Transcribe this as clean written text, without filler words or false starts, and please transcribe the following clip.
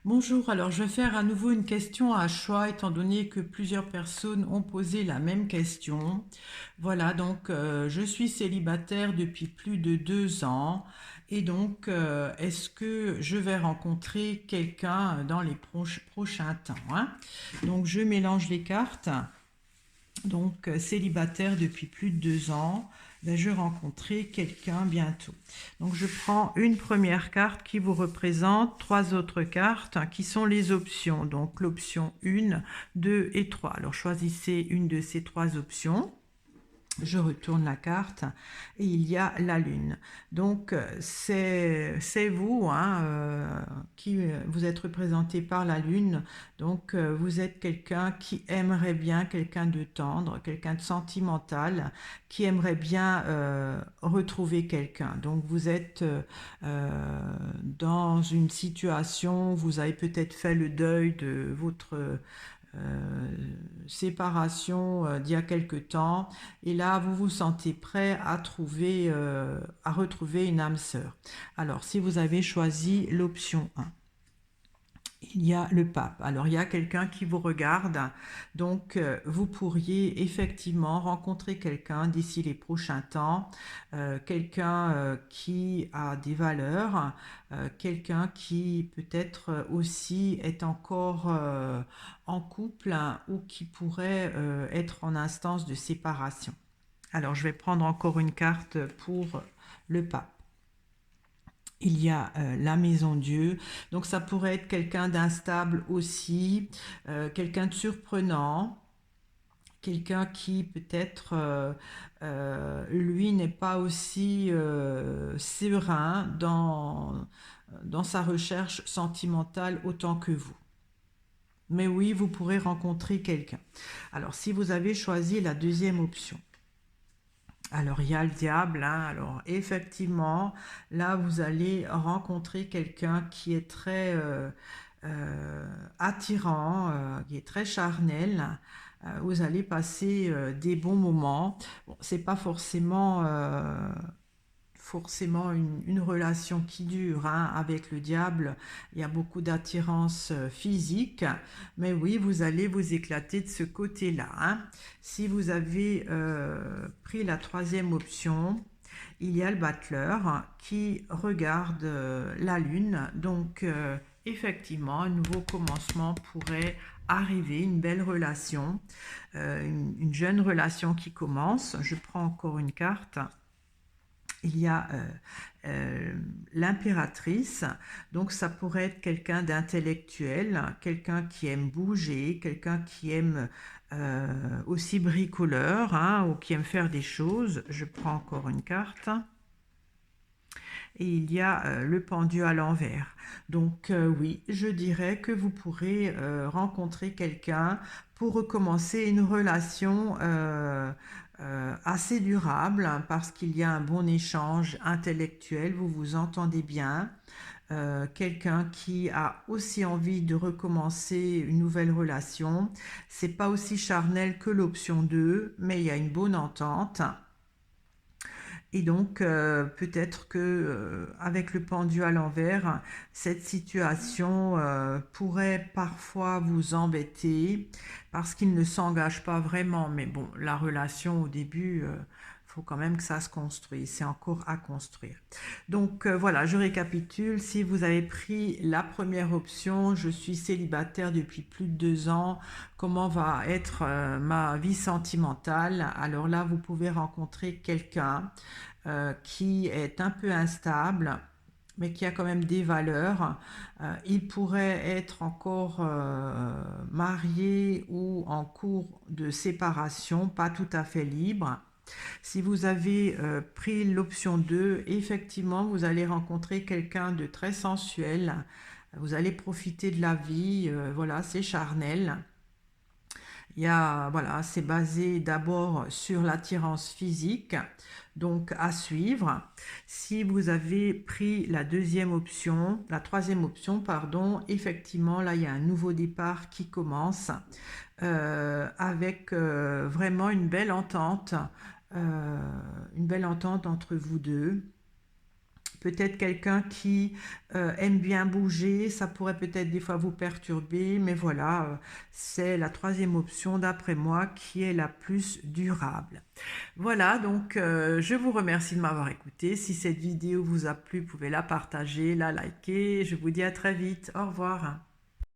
Bonjour, alors je vais faire à nouveau une question à choix étant donné que plusieurs personnes ont posé la même question. Voilà, donc je suis célibataire depuis plus de 2 ans et donc est-ce que je vais rencontrer quelqu'un dans les prochains temps, hein? Donc je mélange les cartes. Donc célibataire depuis plus de 2 ans, ben, je rencontrerai quelqu'un bientôt. Donc je prends une première carte qui vous représente, trois autres cartes qui sont les options. Donc l'option 1, 2 et 3. Alors choisissez une de ces trois options. Je retourne la carte et il y a la lune. Donc c'est vous, hein, qui vous êtes représenté par la lune. Donc vous êtes quelqu'un qui aimerait bien, quelqu'un de tendre, quelqu'un de sentimental, qui aimerait bien retrouver quelqu'un. Donc vous êtes dans une situation, vous avez peut-être fait le deuil de votre euh, séparation d'il y a quelque temps, et là vous vous sentez prêt à retrouver une âme sœur. Alors si vous avez choisi l'option 1, il y a le pape. Alors il y a quelqu'un qui vous regarde, donc vous pourriez effectivement rencontrer quelqu'un d'ici les prochains temps, quelqu'un qui a des valeurs, quelqu'un qui peut-être aussi est encore en couple, hein, ou qui pourrait être en instance de séparation. Alors je vais prendre encore une carte pour le pape. Il y a la maison Dieu. Donc ça pourrait être quelqu'un d'instable aussi, quelqu'un de surprenant, quelqu'un qui peut-être, lui, n'est pas aussi serein dans sa recherche sentimentale autant que vous. Mais oui, vous pourrez rencontrer quelqu'un. Alors si vous avez choisi la deuxième option, alors il y a le diable, hein. Alors effectivement, là vous allez rencontrer quelqu'un qui est très attirant, qui est très charnel. Vous allez passer des bons moments. Bon, c'est pas forcément une relation qui dure, hein. Avec le diable, il y a beaucoup d'attirance physique, mais oui, vous allez vous éclater de ce côté-là, hein. Si vous avez pris la troisième option, il y a le battleur qui regarde la lune, donc effectivement, un nouveau commencement pourrait arriver, une belle relation, une jeune relation qui commence. Je prends encore une carte. Il y a l'impératrice, donc ça pourrait être quelqu'un d'intellectuel, quelqu'un qui aime bouger, quelqu'un qui aime aussi bricoleur, hein, ou qui aime faire des choses. Je prends encore une carte. Et il y a le pendu à l'envers. Donc oui, je dirais que vous pourrez rencontrer quelqu'un pour recommencer une relation assez durable, hein, parce qu'il y a un bon échange intellectuel, vous vous entendez bien. Quelqu'un qui a aussi envie de recommencer une nouvelle relation. C'est pas aussi charnel que l'option 2, mais il y a une bonne entente. Et donc, peut-être que avec le pendu à l'envers, cette situation pourrait parfois vous embêter parce qu'il ne s'engage pas vraiment. Mais bon, la relation au début, faut quand même que ça se construise. C'est encore à construire. Donc voilà, je récapitule. Si vous avez pris la première option, je suis célibataire depuis plus de 2 ans. Comment va être ma vie sentimentale? Alors là, vous pouvez rencontrer quelqu'un qui est un peu instable, mais qui a quand même des valeurs. Il pourrait être encore marié ou en cours de séparation, pas tout à fait libre. Si vous avez pris l'option 2, effectivement, vous allez rencontrer quelqu'un de très sensuel. Vous allez profiter de la vie, voilà, c'est charnel. Voilà, c'est basé d'abord sur l'attirance physique, donc à suivre. Si vous avez pris la troisième option, pardon, effectivement, là, il y a un nouveau départ qui commence avec vraiment une belle entente entre vous deux. peut-être quelqu'un qui aime bien bouger, ça pourrait peut-être des fois vous perturber, mais voilà, c'est la troisième option d'après moi qui est la plus durable. Voilà, donc je vous remercie de m'avoir écouté. Si cette vidéo vous a plu, vous pouvez la partager, la liker. Je vous dis à très vite. Au revoir.